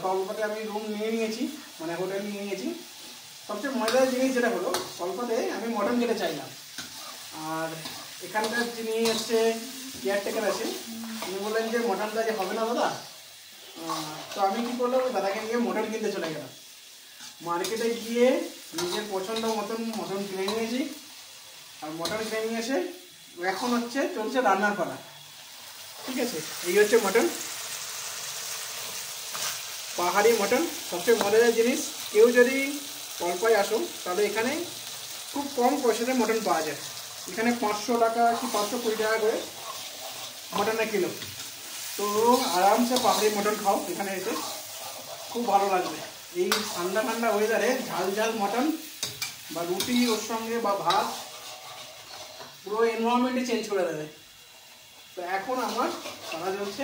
কলকাতাতে আমি রুম নিয়ে নিয়েছি, মানে হোটেল নিয়ে নিয়েছি। সবচেয়ে মজার জিনিস যেটা হলো, কলকাতাতে আমি মটন খেতে চাইলাম, আর এখানকার যিনি হচ্ছে কেয়ারটেকার আছে, উনি বললেন যে মটনটা যে হবে না দাদা। তো আমি কী করলাম, ওই দাদাকে নিয়ে মটন কিনতে চলে গেলাম। মার্কেটে গিয়ে নিজের পছন্দ মতন মটন কিনে নিয়েছি, আর মটন কিনে নিয়ে এসে এখন চলছে রান্না করা। ঠিক আছে, এই হচ্ছে মটন, পাহাড়ি মটন। সবচেয়ে মজাদার জিনিস, কেউ যদি কল্পায় আসো তাহলে এখানে খুব কম পয়সাতে মটন পাওয়া যায়। এখানে 500 টাকা কি 520 টাকা করে মটনের কিলো। তো আরামসে পাহাড়ি মটন খাও এখানে এসে, খুব ভালো লাগবে। এই ঠান্ডা ঠান্ডা ওয়েদারে ঝাল ঝাল মটন বা রুটি ওর সঙ্গে বা ভাত, পুরো এনভায়রনমেন্টই চেঞ্জ করে দেবে। তো এখন আমার কাজ হচ্ছে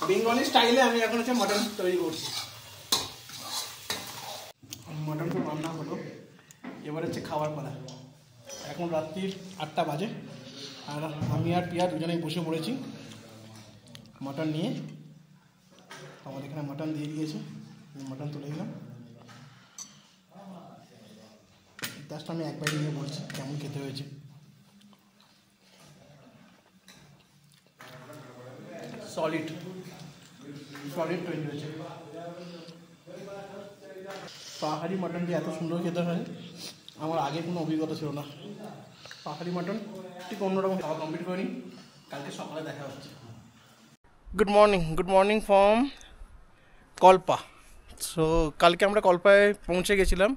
বেঙ্গলি স্টাইলে, আমি এখন মটন তৈরি করছি। মটন তো রান্না হলো, এবার খাবার পালা। এখন রাত্রির 8টা বাজে, আর আমি আর পিয়া দুজনেই বসে পড়েছি মটন নিয়ে। আমাদের এখানে মটন দিয়ে দিয়েছে, মটন তুলে দিলাম। জাস্ট আমি এক বাইরে নিয়ে বলছি কেমন খেতে হয়েছে। সলিড তৈরি হয়েছে। পাহাড়ি মটন যে এত সুন্দর খেতে হয়, আমার আগে কোনো অভিজ্ঞতা ছিল না। পাহাড়ি মটন ঠিক অন্যরকম। খাওয়া কমপ্লিট করিনি, কালকে সকালে দেখা হচ্ছে। Good morning from Kalpa. So কালকে আমরা কল্পায় পৌঁছে গেছিলাম,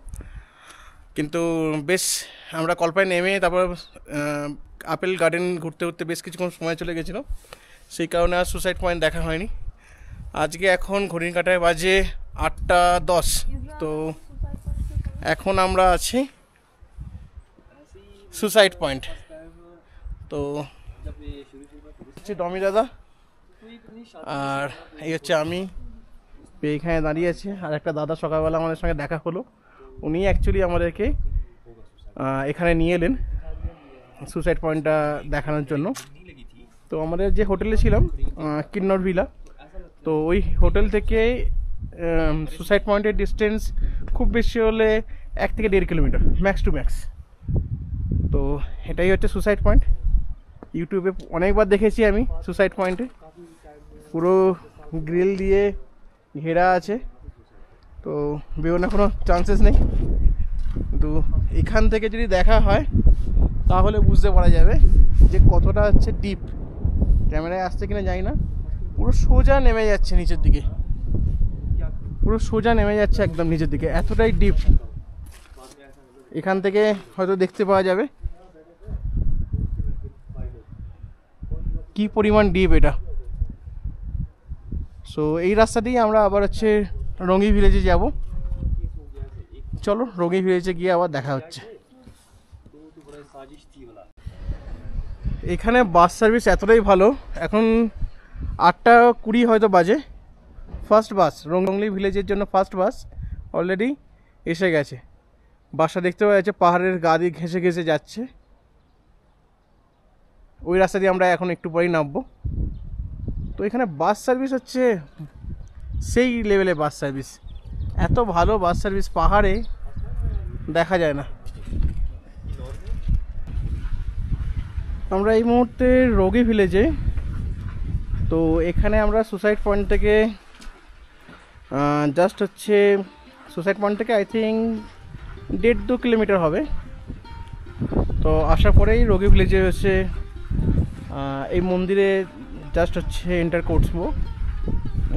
কিন্তু বেশ আমরা কল্পায় নেমে তারপর আপেল গার্ডেন ঘুরতে ঘুরতে বেশ কিছুক্ষণ সময় চলে গেছিলো, সেই কারণে আর সুসাইড পয়েন্ট দেখা হয়নি। আজকে এখন ঘড়ির কাঁটায় বাজে 8:10। তো এখন আমরা আছি সুসাইড পয়েন্ট। তো হচ্ছে ডমি দাদা, আর এই হচ্ছে আমি এইখানে দাঁড়িয়ে আছি। আর একটা দাদা সকালবেলা আমাদের সঙ্গে দেখা হলো, উনি অ্যাকচুয়ালি আমাদেরকে এখানে নিয়ে এলেন সুসাইড পয়েন্টটা দেখানোর জন্য। তো আমাদের যে হোটেলে ছিলাম কিন্নর ভিলা, তো ওই হোটেল থেকে সুসাইড পয়েন্টের ডিস্টেন্স খুব বেশি হলে 1 থেকে 1.5 কিলোমিটার ম্যাক্স টু ম্যাক্স। তো এটাই হচ্ছে সুসাইড পয়েন্ট। ইউটিউবে অনেকবার দেখেছি আমি সুসাইড পয়েন্টে, পুরো গ্রিল দিয়ে ঘেরা আছে, তো বেরোনোর কোনো চান্সেস নেই। কিন্তু এখান থেকে যদি দেখা হয় তাহলে বুঝতে পারা যাবে যে কতটা ডিপ। ক্যামেরায় আসছে কিনা জানি না, পুরো সোজা নেমে যাচ্ছে নিচের দিকে, একদম নিচের দিকে, এতটাই ডিপ। এখান থেকে হয়তো দেখতে পাওয়া যাবে কি পরিমাণ ডিপ এটা। সো এই রাস্তা দিয়ে আমরা আবার রঙি ভিলেজে যাব। চলো রঙি ভিলেজে গিয়ে আবার দেখা হচ্ছে। এখানে বাস সার্ভিস এতটাই ভালো, এখন 8:20 হয়তো বাজে। ফার্স্ট বাস রঙলি ভিলেজের জন্য ফার্স্ট বাস অলরেডি এসে গেছে। বাসটা দেখতে পাওয়া যাচ্ছে পাহাড়ের গা দিয়ে ঘেঁষে ঘেঁষে যাচ্ছে। ওই রাস্তা দিয়ে আমরা এখন একটু পরেই নামবো। তো এখানে বাস সার্ভিস সেই লেভেলে বাস সার্ভিস, এত ভালো বাস সার্ভিস পাহাড়ে দেখা যায় না। আমরা এই মুহূর্তে রোগী ভিলেজে। তো এখানে আমরা সুসাইড পয়েন্ট থেকে জাস্ট সুসাইড পয়েন্ট থেকে আই থিঙ্ক 1.5-2 কিলোমিটার হবে। তো আসার পরেই রোগী ভিলেজে এই মন্দিরে জাস্ট এন্টার করবো।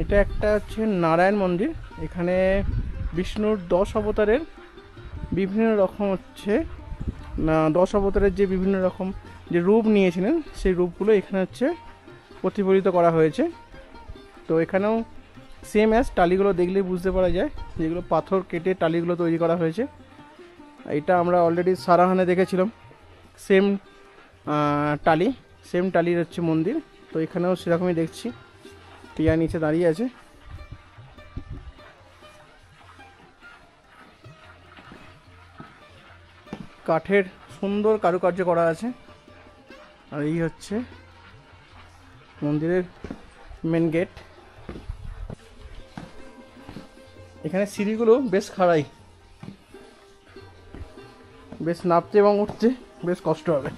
এটা একটা নারায়ণ মন্দির। এখানে বিষ্ণুর 10 অবতারের বিভিন্ন রকম 10 অবতারের যে বিভিন্ন রকম যে রূপ নিয়েছিলেন, সেই রূপগুলো এখানে প্রতিফলিত করা হয়েছে। তো এখানেও সেম অ্যাজ টালিগুলো দেখলেই বুঝতে পারা যায় যেগুলো পাথর কেটে টালিগুলো তৈরি করা হয়েছে। এটা আমরা অলরেডি সারাহানে দেখেছিলাম, সেম টালির মন্দির। তো এখানেও সেরকমই দেখছি, টিয়া নিচে দাঁড়িয়ে আছে। কাঠের সুন্দর কারুকার্য করা আছে। আর এই মন্দিরের মেন গেট। এখানে সিঁড়িগুলো বেশ খাড়াই, বেশ নামতে এবং উঠতে বেশ কষ্ট হবে।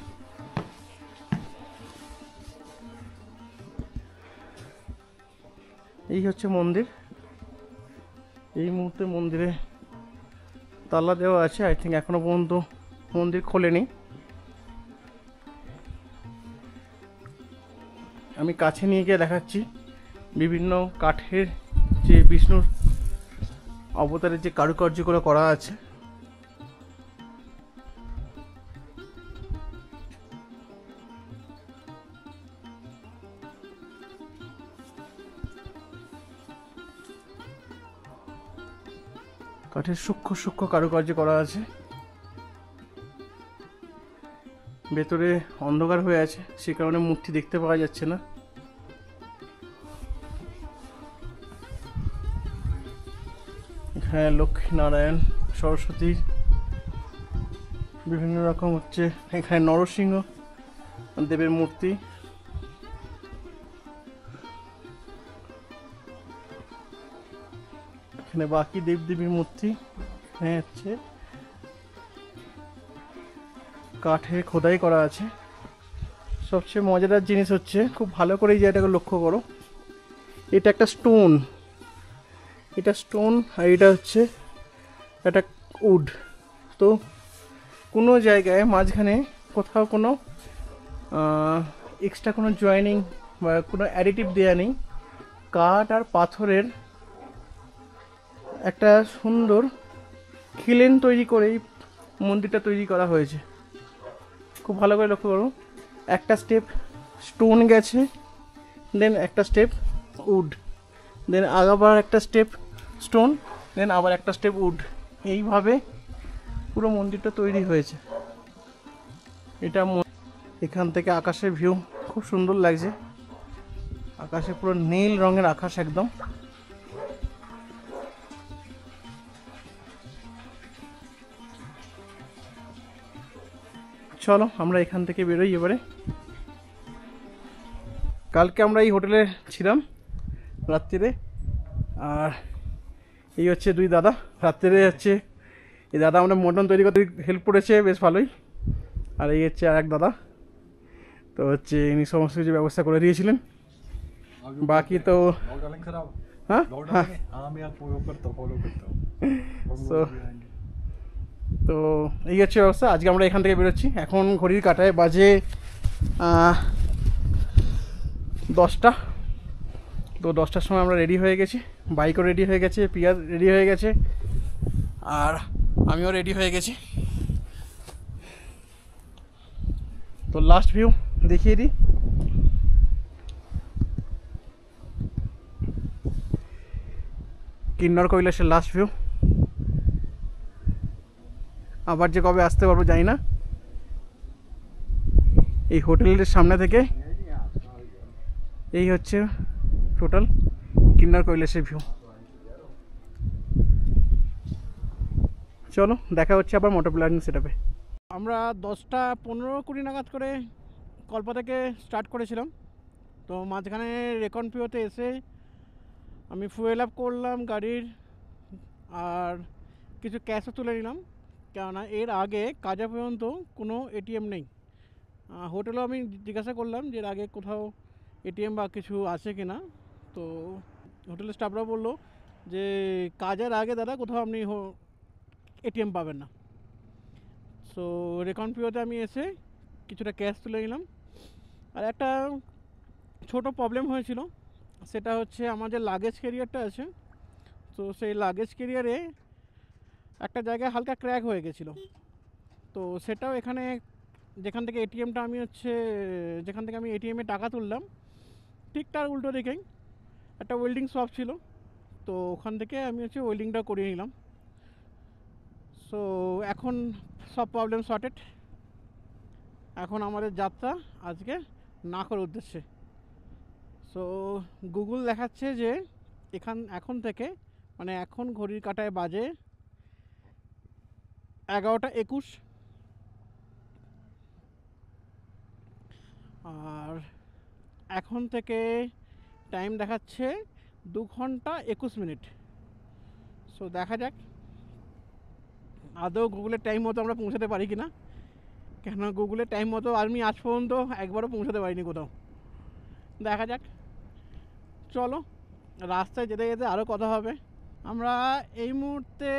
এই হচ্ছে মন্দির। এই মুহূর্তে মন্দিরে তালা দেওয়া আছে, আই থিঙ্ক এখনো পর্যন্ত মন্দির খোলেনি। আমি কাছে নিয়ে গিয়ে দেখাচ্ছি বিভিন্ন কাঠের যে বিষ্ণুর অবতারের যে কারুকার্যগুলো করা আছে। কাঠের সূক্ষ্ম সূক্ষ্ম কারুকার্য করা আছে। ভেতরে অন্ধকার হয়ে আছে, সে কারণে মূর্তি দেখতে পাওয়া যাচ্ছে না। এখানে লক্ষ্মী নারায়ণ সরস্বতীর বিভিন্ন রকম হচ্ছে, এখানে নরসিংহ দেবের মূর্তি। এখানে বাকি দেবদেবীর মূর্তি। এখানে হচ্ছে কাঠে খোদাই করা আছে। সবচেয়ে মজাদার জিনিস হচ্ছে, খুব ভালো করে এই জায়গাটাকে লক্ষ্য করো, এটা একটা স্টোন, এটা স্টোন আর এটা হচ্ছে একটা উড। তো কোনো জায়গায় মাঝখানে কোথাও কোনো এক্সট্রা কোনো জয়েনিং বা কোনো অ্যাডিটিভ দেওয়া নেই। কাঠ আর পাথরের একটা সুন্দর খিলেন তৈরি করেই মন্দিরটা তৈরি করা হয়েছে। খুব ভালো করে লক্ষ্য করো, একটা স্টেপ স্টোন গেছে, দেন একটা স্টেপ উড, দেন আবার একটা স্টেপ স্টোন, দেন আবার একটা স্টেপ উড, এইভাবে পুরো মন্দিরটা তৈরি হয়েছে। এটা এখান থেকে আকাশের ভিউ খুব সুন্দর লাগছে। আকাশে পুরো নীল রঙের আকাশ একদম। চলো আমরা এখান থেকে বেরোই এবারে। কালকে আমরা এই হোটেলে ছিলাম রাত্রিরে, আর এই হচ্ছে দুই দাদা। রাত্রিরে হচ্ছে এই দাদা আমাদের মটন তৈরি করতে হেল্প করেছে বেশ ভালোই, আর এই হচ্ছে আর এক দাদা, তো হচ্ছে ইনি সমস্ত কিছু ব্যবস্থা করে দিয়েছিলেন। বাকি তো হ্যাঁ তো এই হচ্ছে ব্যবস্থা। আজকে আমরা এখান থেকে বেরোচ্ছি। এখন ঘড়ির কাঁটায় বাজে 10টা। তো 10টার সময় আমরা রেডি হয়ে গেছি, বাইকও রেডি হয়ে গেছে, পিয়ার রেডি হয়ে গেছে, আর আমিও রেডি হয়ে গেছি। তো লাস্ট ভিউ দেখিয়ে দিই। কিন্নর কৈলাসের লাস্ট ভিউ। আবার যে কবে আসতে পারবো জানি না। এই হোটেলের সামনে থেকে এই হচ্ছে টোটাল কিন্নর কৈলাসের ভিউ। চলো দেখা হচ্ছে আবার মোটর প্ল্যানিং সেটআপে। আমরা 10টা 15-20 নাগাদ করে কল্পা থেকে স্টার্ট করেছিলাম। তো মাঝখানে রেকনপিওতে এসে আমি ফুয়েল আপ করলাম গাড়ির, আর কিছু ক্যাশও তুলে নিলাম, কেননা এর আগে কাজা পর্যন্ত কোনো এটিএম নেই। হোটেলেও আমি জিজ্ঞাসা করলাম যে এর আগে কোথাও এটিএম বা কিছু আছে কি না। তো হোটেলের স্টাফরা বললো যে কাজের আগে দাদা কোথাও আপনি এটিএম পাবেন না। সো রেকনপিওতে আমি এসে কিছুটা ক্যাশ তুলে নিলাম। আর একটা ছোট প্রবলেম হয়েছিল, সেটা হচ্ছে আমার যে লাগেজ ক্যারিয়ারটা আছে, তো সেই লাগেজ ক্যারিয়ারে একটা জায়গায় হালকা ক্র্যাক হয়ে গেছিলো। তো সেটাও এখানে যেখান থেকে এটিএমটা আমি যেখান থেকে আমি এটিএমে টাকা তুললাম, ঠিক তার উল্টো দিকেই একটা ওয়েল্ডিং শপ ছিল। তো ওখান থেকে আমি ওয়েল্ডিংটা করিয়ে নিলাম। সো এখন সব প্রবলেম সর্টেড। এখন আমাদের যাত্রা আজকে নাকর উদ্দেশ্যে। সো গুগল দেখাচ্ছে যে এখন থেকে মানে এখন ঘড়ির কাঁটায় বাজে 11টা 21, আর এখন থেকে টাইম দেখাচ্ছে 2 ঘন্টা 21 মিনিট। সো সো দেখা যাক আদৌ গুগলের টাইম মতো আমরা পৌঁছাতে পারি কি না, কেন গুগলের টাইম মতো আমি আজ পর্যন্ত একবারও পৌঁছাতে পারিনি কোথাও। দেখা যাক, চলো রাস্তায় যেতে যেতে আরও কথা হবে। আমরা এই মুহূর্তে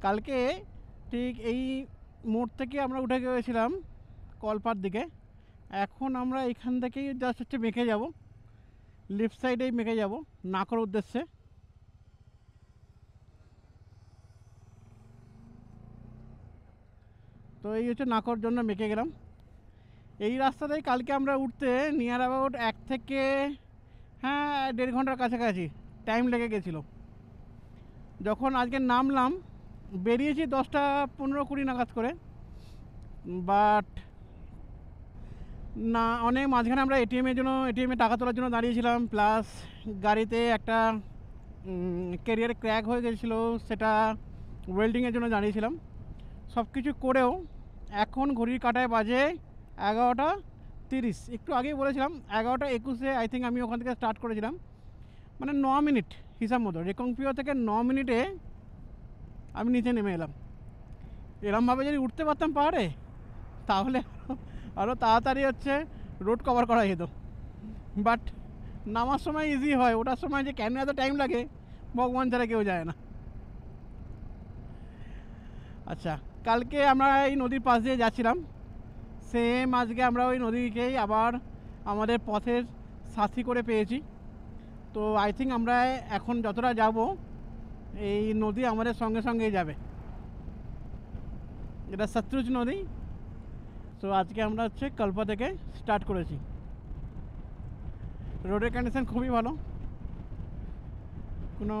কালকে ঠিক এই মোড় থেকে আমরা উঠে গিয়েছিলাম কলপার দিকে। এখন আমরা এখান থেকেই জাস্ট হচ্ছে মেখে যাব, লেফট সাইডেই মেখে যাব নাকর উদ্দেশ্যে। তো এই হচ্ছে নাকর জন্য মেখে গেলাম। এই রাস্তাতেই কালকে আমরা উঠতে নিয়ার অ্যাবাউট 1 থেকে 1.5 ঘন্টার কাছাকাছি টাইম লেগে গেছিলো। যখন আজকে নামলাম বেরিয়েছি 10টা 15-20 নাগাদ করে, বাট না অনেক মাঝখানে আমরা এটিএমে টাকা তোলার জন্য দাঁড়িয়েছিলাম, প্লাস গাড়িতে একটা ক্যারিয়ারে ক্র্যাক হয়ে গেছিলো, সেটা ওয়েল্ডিংয়ের জন্য দাঁড়িয়েছিলাম। সব কিছু করেও এখন ঘড়ির কাঁটায় বাজে 11:30। একটু আগেই বলেছিলাম 11:21 আই থিঙ্ক আমি ওখান থেকে স্টার্ট করেছিলাম, মানে 9 মিনিট হিসাব মতো। রেকংপিও থেকে 9 মিনিটে আমি নিচে নেমে এলাম। এরমভাবে যদি উঠতে পারতাম পাহাড়ে তাহলে আরও তাড়াতাড়ি হচ্ছে রোড কভার করা যেত। বাট নামার সময় ইজি হয়, ওঠার সময় যে কেন এত টাইম লাগে ভগবান ছাড়া কেউ যায় না। আচ্ছা, কালকে আমরা এই নদীর পাশ দিয়ে যাচ্ছিলাম, সেম আজকে আমরা ওই নদীকেই আবার আমাদের পথের সাথী করে পেয়েছি। তো আই থিঙ্ক আমরা এখন যতটা যাব এই নদী আমাদের সঙ্গে সঙ্গেই যাবে, এটা সতলুজ নদী। তো আজকে আমরা হচ্ছে কল্পা থেকে স্টার্ট করেছি। রোডের কন্ডিশন খুবই ভালো, কোনো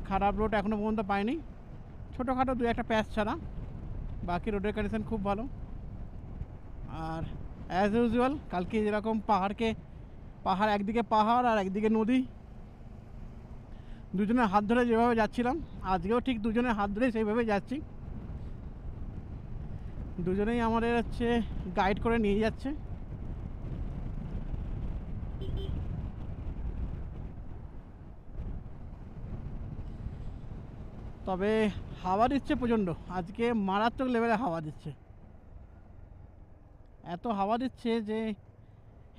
খারাপ রোড এখনও পর্যন্ত পাইনি, ছোটোখাটো 2-1 প্যাচ ছাড়া বাকি রোডের কন্ডিশন খুব ভালো। আর অ্যাজ ইউজুয়াল কালকে যেরকম পাহাড় একদিকে পাহাড় আর একদিকে নদী, দুজনের হাত ধরে যেভাবে যাচ্ছিলাম আজকেও ঠিক দুজনের হাত ধরে সেইভাবে যাচ্ছি। দুজনেই আমাদের হচ্ছে গাইড করে নিয়ে যাচ্ছে। তবে হাওয়া দিচ্ছে প্রচণ্ড, আজকে মারাত্মক লেভেলে হাওয়া দিচ্ছে। এত হাওয়া দিচ্ছে যে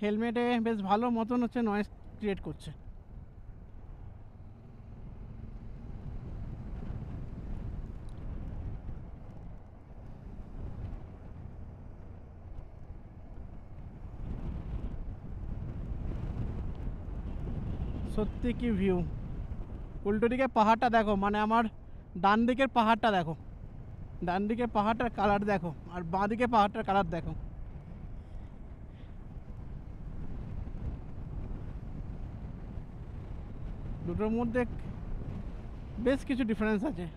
হেলমেটে বেশ ভালো মতন হচ্ছে নয়েজ ক্রিয়েট করছে। সত্যি কি ভিউ! উল্টো দিকে পাহাড়টা দেখো, মানে আমার ডান দিকের পাহাড়টা দেখো, ডান দিকের পাহাড়টার কালার দেখো, আর বাঁ দিকে পাহাড়টার কালার দেখো। দুটোর মধ্যে বেশ কিছু ডিফারেন্স আছে।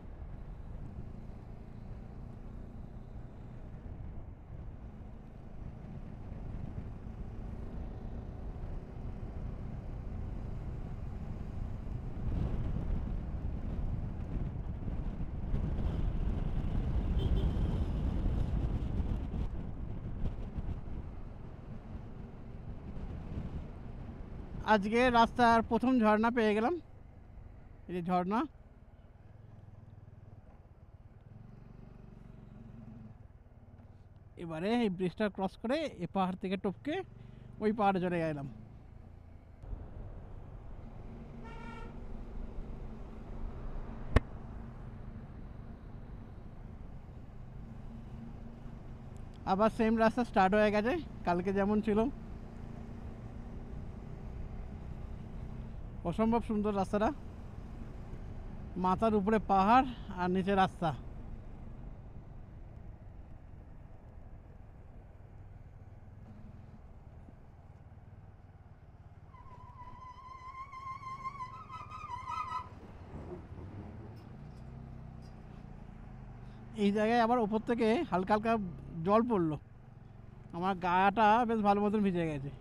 আজকে রাস্তার প্রথম ঝর্ণা পেয়ে গেলাম, এই যে ঝর্ণা। এবারে এই ব্রিজটা ক্রস করে এ পাহাড় থেকে টপকে ওই পাহাড়ে চলে গেলাম। আবার সেম রাস্তা স্টার্ট হয়ে গেছে কালকে যেমন ছিল। অসম্ভব সুন্দর রাস্তাটা, মাথার উপরে পাহাড় আর নিচে রাস্তা। এই জায়গায় আবার ওপর থেকে হালকা হালকা জল পড়লো, আমার গাটা বেশ ভালো মতন ভিজে গেছে।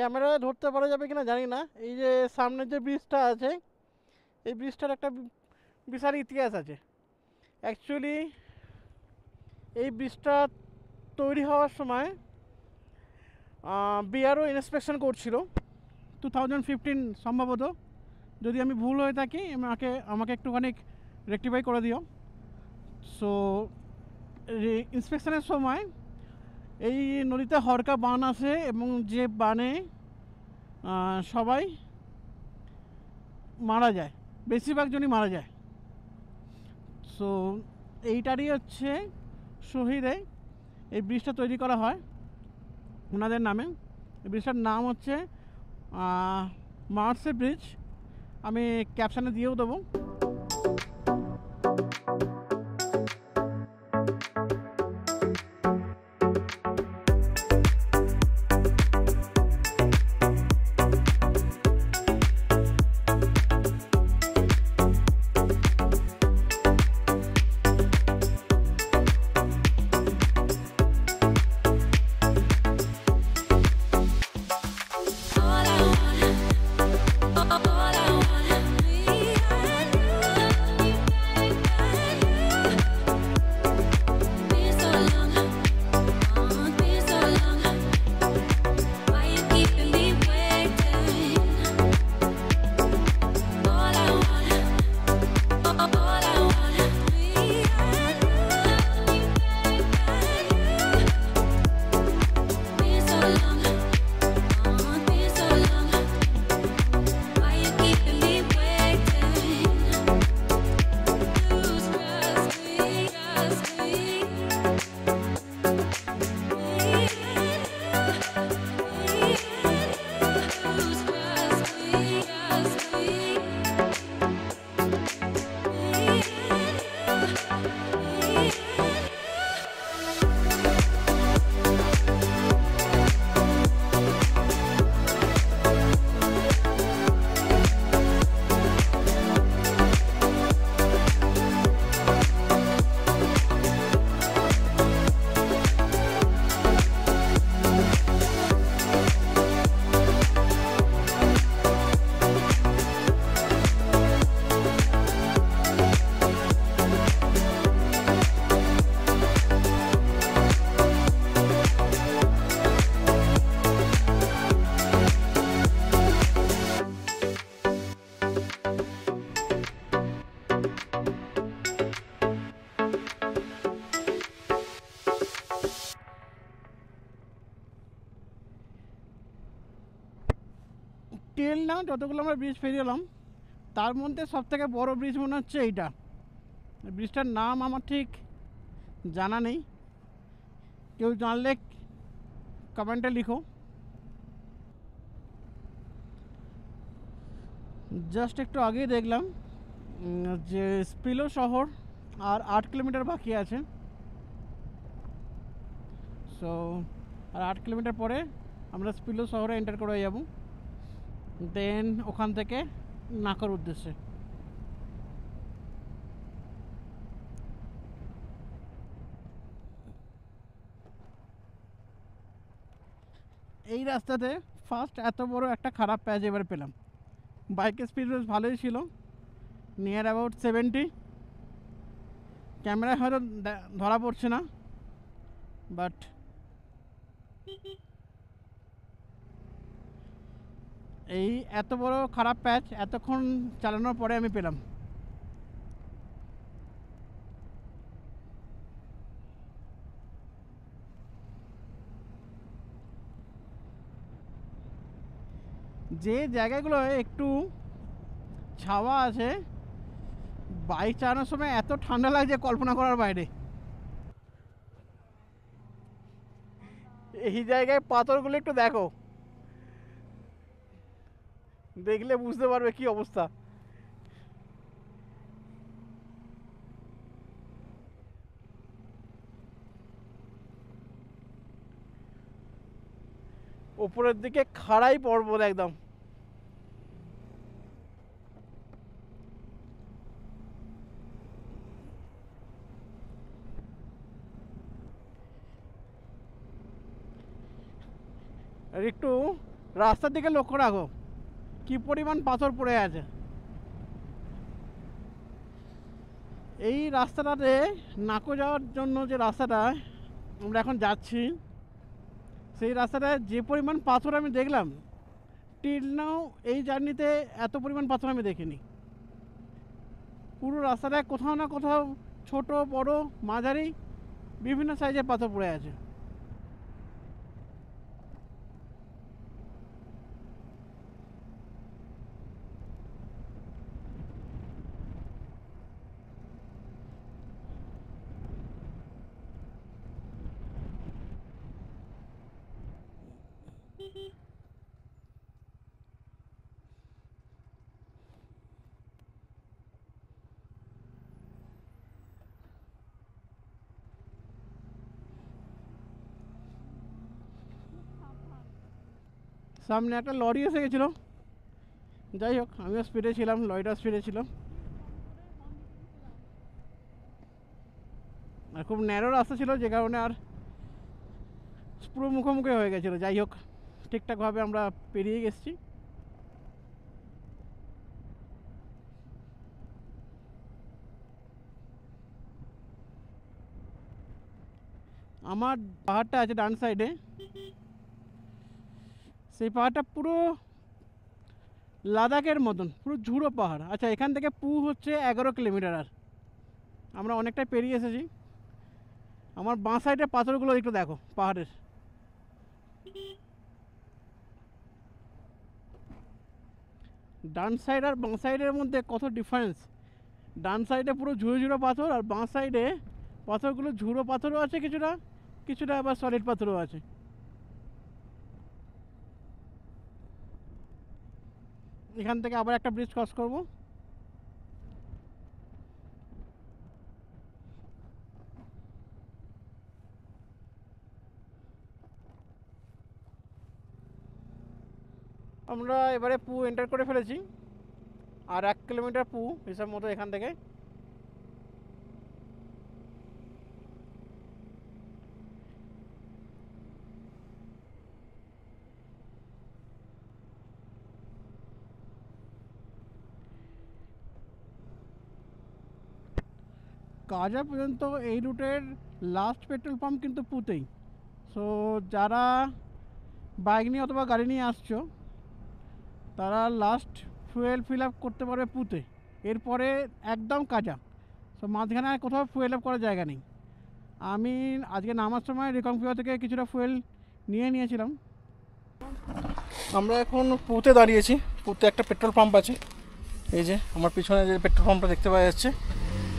ক্যামেরায় ধরতে পারা যাবে কিনা জানি না। এই যে সামনে যে ব্রিজটা আছে, এই ব্রিজটার একটা বিশাল ইতিহাস আছে। অ্যাকচুয়ালি এই ব্রিজটা তৈরি হওয়ার সময় বিআরও ইন্সপেকশন করছিল 2015 সম্ভবত। যদি আমি ভুল হয়ে থাকি আমাকে একটুখানি রেকটিফাই করে দিও। সো ইন্সপেকশনের সময় এই নদীতে হরকা বান আসে এবং যে বানে সবাই মারা যায়, বেশিরভাগ জনই মারা যায়। সো এইটারই হচ্ছে শহীদে এই ব্রিজটা তৈরি করা হয় ওনাদের নামে। এই ব্রিজটার নাম হচ্ছে মার্সে ব্রিজ। আমি ক্যাপশানে দিয়েও দেবো। টেল না যতগুলো আমরা ব্রিজ পেরিয়ে তার মধ্যে সবথেকে বড় ব্রিজ মনে হচ্ছে এইটা। ব্রিজটার নাম আমার ঠিক জানা নেই, কেউ জানলে কমেন্টে লিখো। জাস্ট একটু আগেই দেখলাম যে স্পিলো শহর আর 8 কিলোমিটার বাকি আছে। সো আর 8 কিলোমিটার পরে আমরা স্পিলো শহরে এন্টার করে যাব, দেন ওখান থেকে নাকর উদ্দেশ্যে। এই রাস্তাতে ফার্স্ট এত বড় একটা খারাপ প্যাচ এবার পেলাম। বাইকের স্পিড বেশ ভালোই ছিল, নিয়ার অ্যাবাউট 70। ক্যামেরায় হয়তো ধরা পড়ছে না, বাট এই এত বড় খারাপ প্যাচ এতক্ষণ চালানোর পরে আমি পেলাম। যে জায়গাগুলো একটু ছাওয়া আছে, বাইক চালানোর সময় এত ঠান্ডা লাগছে কল্পনা করার বাইরে। এই জায়গায় পাথরগুলো একটু দেখো, দেখলে বুঝতে পারবে কি অবস্থা। উপরের দিকে খাড়াই পর্বত একদম। আর একটু রাস্তার দিকে লক্ষ্য রাখো কি পরিমাণ পাথর পড়ে আছে। এই রাস্তাটাতে নাকো যাওয়ার জন্য যে রাস্তাটা আমরা এখন যাচ্ছি, সেই রাস্তাটায় যে পরিমাণ পাথর আমি দেখলাম, টিল নাও এই জার্নিতে এত পরিমাণ পাথর আমি দেখিনি। পুরো রাস্তাটায় কোথাও না কোথাও ছোট বড় মাঝারি বিভিন্ন সাইজের পাথর পড়ে আছে। সামনে একটা লরি এসে গেছিলো, যাই হোক আমিও স্পিডে ছিলাম, লরিটা স্পিডে ছিল। আর খুব ন্যারো রাস্তা ছিল, যে কারণে আর পুরো মুখোমুখি হয়ে গেছিলো। যাই হোক ঠিকঠাকভাবে আমরা পেরিয়ে গেছি। আমার পাহাড়টা আছে ডান সাইডে, সেই পাহাড়টা পুরো লাদাখের মতন, পুরো ঝুড়ো পাহাড়। আচ্ছা, এখান থেকে পু হচ্ছে 11 কিলোমিটার, আর আমরা অনেকটাই পেরিয়ে এসেছি। আমার বাঁ সাইডে পাথরগুলো একটু দেখো পাহাড়ের। ডান সাইড আর বাঁ সাইডের মধ্যে কত ডিফারেন্স। ডান সাইডে পুরো ঝুড়ো ঝুড়ো পাথর, আর বাঁ সাইডে পাথরগুলো ঝুড়ো পাথরও আছে, কিছুটা কিছুটা আবার সলিড পাথরও আছে। এখান থেকে আবার একটা ব্রিজ ক্রস করব। আমরা এবারে পু এন্টার করে ফেলেছি, আর 1 কিলোমিটার পু হিসাব মতো এখান থেকে। কাজা পর্যন্ত এই রুটের লাস্ট পেট্রোল পাম্প কিন্তু পুতেই। সো যারা বাইক নিয়ে অথবা গাড়ি নিয়ে আসছো, তারা লাস্ট ফুয়েল ফিল আপ করতে পারবে পুতে, এরপরে একদম কাজা। সো মাঝখানে আর কোথাও ফুয়েল আপ করার জায়গা নেই। আমি আজকে নামার সময় রিকংফিয়া থেকে কিছুটা ফুয়েল নিয়ে নিয়েছিলাম। আমরা এখন পুতে দাঁড়িয়েছি। পুতে একটা পেট্রোল পাম্প আছে, এই যে আমার পিছনে যে পেট্রোল পাম্পটা দেখতে পাওয়া যাচ্ছে,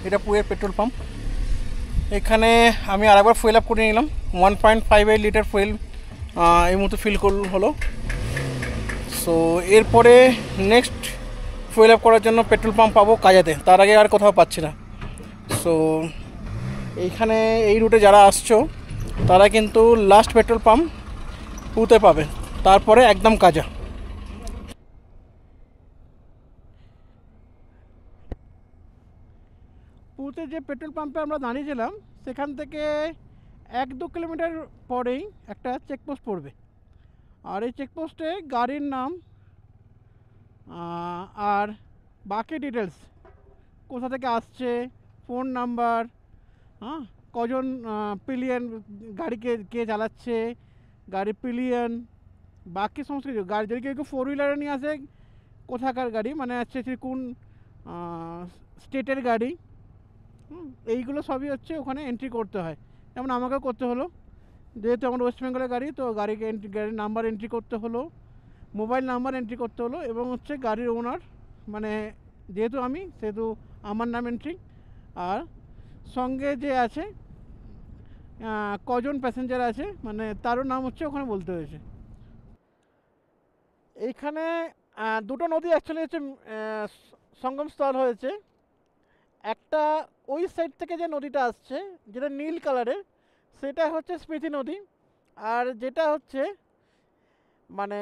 এটা পুয়ের পেট্রোল পাম্প। এখানে আমি আরেকবার ফুয়েল আপ করে নিলাম। 1.58 লিটার ফুয়েল এই মুহূর্তে ফিল হলো। সো এরপরে নেক্সট ফুয়েল আপ করার জন্য পেট্রোল পাম্প পাবো কাজাতে, তার আগে আর কোথাও পাচ্ছি না। সো এইখানে এই রুটে যারা আসছো, তারা কিন্তু লাস্ট পেট্রোল পাম্প পুতে পাবে, তারপরে একদম কাজা। পুতে যে পেট্রোল পাম্পে আমরা দাঁড়িয়েছিলাম, সেখান থেকে 1-2 কিলোমিটার পরেই একটা চেকপোস্ট পড়বে। আর এই চেকপোস্টে গাড়ির নাম আর বাকি ডিটেলস, কোথা থেকে আসছে, ফোন নাম্বার, হ্যাঁ, কজন পিলিয়ন গাড়িকে কে চালাচ্ছে, গাড়ির পিলিয়ন, বাকি সমস্ত কিছু। গাড়ি যদি কেউ 4 হুইলারে নিয়ে আসে, কোথাকার গাড়ি, মানে হচ্ছে কোন স্টেটের গাড়ি, এইগুলো সবই হচ্ছে ওখানে এন্ট্রি করতে হয়। যেমন আমাকেও করতে হলো, যেহেতু আমার ওয়েস্ট বেঙ্গলের গাড়ি, তো গাড়ির নাম্বার এন্ট্রি করতে হলো, মোবাইল নাম্বার এন্ট্রি করতে হলো, এবং হচ্ছে গাড়ির ওনার, মানে যেহেতু আমি, সেহেতু আমার নাম এন্ট্রি, আর সঙ্গে যে আছে কজন প্যাসেঞ্জার আছে, মানে তারও নাম হচ্ছে ওখানে বলতে হয়েছে। এইখানে দুটো নদী অ্যাকচুয়ালি হচ্ছে সঙ্গমস্থল হয়েছে। একটা ওই সাইড থেকে যে নদীটা আসছে, যেটা নীল কালারের, সেটা হচ্ছে স্মৃতি নদী। আর যেটা হচ্ছে মানে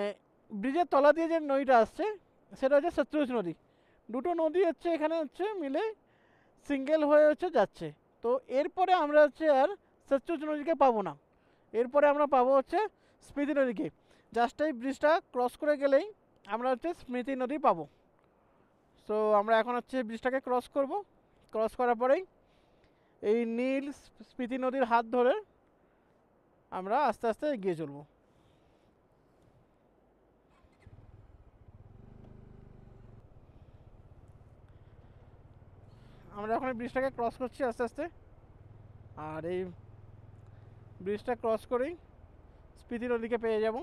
ব্রিজের তলা দিয়ে যে নদীটা আসছে, সেটা হচ্ছে সতলুজ নদী। দুটো নদী হচ্ছে এখানে হচ্ছে মিলে সিঙ্গেল হয়ে হচ্ছে যাচ্ছে। তো এরপরে আমরা হচ্ছে আর সতলুজ নদীকে পাবো না, এরপরে আমরা পাবো হচ্ছে স্মৃতি নদীকে। জাস্ট এই ব্রিজটা ক্রস করে গেলেই আমরা হচ্ছে স্মৃতি নদী পাবো। সো আমরা এখন হচ্ছে ব্রিজটাকে ক্রস করব। ক্রস করার পরেই এই নীল স্মৃতি নদীর হাত ধরে আমরা আস্তে আস্তে এগিয়ে চলব। আমরা এখন এই ব্রিজটাকে ক্রস করছি আস্তে আস্তে, আর এই ব্রিজটা ক্রস করেই স্মৃতি নদীকে পেয়ে যাব।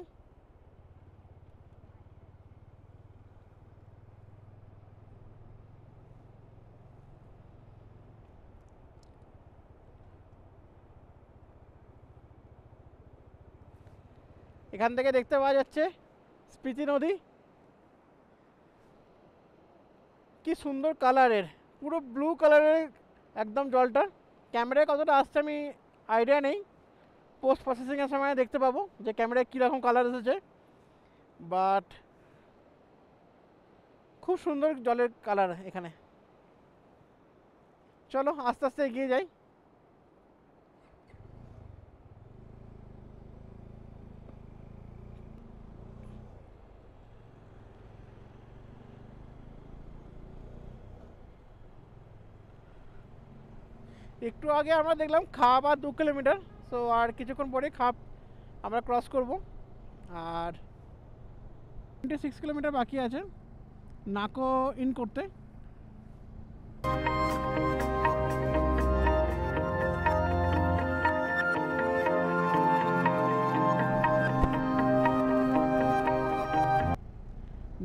এখান থেকে দেখতে পাওয়া যাচ্ছে স্মৃতি নদী, কি সুন্দর কালারের, পুরো ব্লু কালারের একদম জলটা। ক্যামেরায় কতটা আসছে আমি আইডিয়া নেই, পোস্ট প্রসেসিংয়ের সময় দেখতে পাবো যে ক্যামেরায় কীরকম কালার এসেছে, বাট খুব সুন্দর জলের কালার এখানে। চলো আস্তে আস্তে এগিয়ে যাই। একটু আগে আমরা দেখলাম খাপ আর 2 কিলোমিটার, সো আর কিছুক্ষণ পরে খাপ আমরা ক্রস করব। আর 26 কিলোমিটার বাকি আছে নাকো ইন করতে।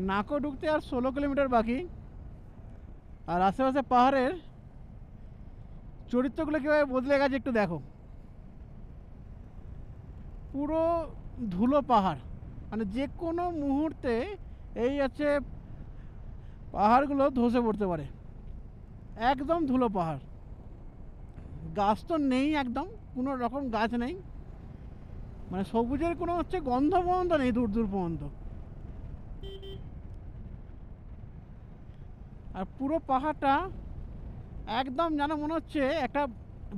নাকো ঢুকতে আর 16 কিলোমিটার বাকি। আর আশেপাশে পাহাড়ের চরিত্রগুলো কীভাবে বদলে গেছে একটু দেখো। পুরো ধুলো পাহাড়, মানে যে কোনো মুহূর্তে এই হচ্ছে পাহাড়গুলো ধসে পড়তে পারে। একদম ধুলো পাহাড়, গাছ তো নেই, একদম কোনো রকম গাছ নেই, মানে সবুজের কোনো হচ্ছে গন্ধ পর্যন্ত নেই দূর দূর পর্যন্ত। আর পুরো পাহাড়টা একদম যেন মনে হচ্ছে একটা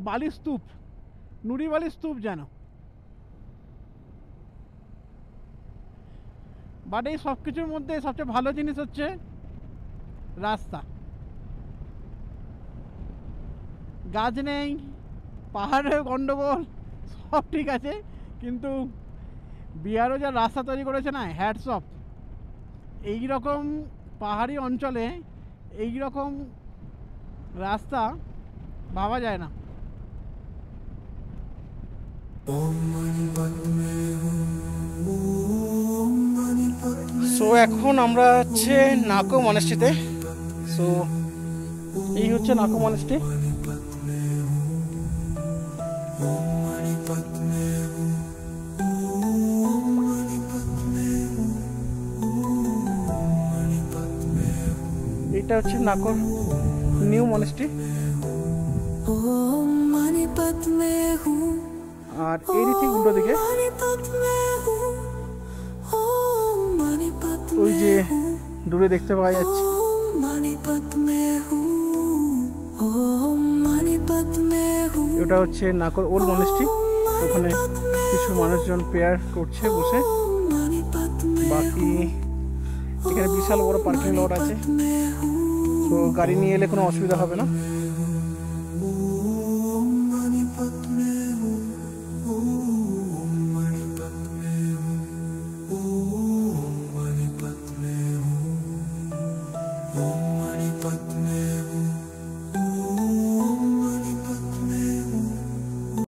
বালি স্তূপ, নুড়ি বালি স্তূপ যেন। বাট এই সব কিছুর মধ্যে সবচেয়ে ভালো জিনিস হচ্ছে রাস্তা। গাছ নেই, পাহাড়ের গন্ডগোল সব ঠিক আছে, কিন্তু বিহারও যা রাস্তা তৈরি করেছে না, হ্যাটস অফ। এইরকম পাহাড়ি অঞ্চলে এইরকম রাস্তা ভাবা যায় না। সো এখন আমরা হচ্ছে নাকো মনেস্ট্রিতে। সো এই হচ্ছে নাকো মনেস্ট্রি। এটা হচ্ছে নাকোর নিউ মনেস্ট্রি। আর এরই ঠিক উল্টো দিকে ওই যে দূরে দেখতে পাওয়া যাচ্ছে ওটা হচ্ছে নাকোর ওল্ড মনেস্ট্রি। ওখানে কিছু মানুষজন প্রেয়ার করছে বসে। বাকি এখানে বিশাল বড় পার্কিং লট আছে, তো গাড়ি নিয়ে এলে কোনো অসুবিধা হবে না।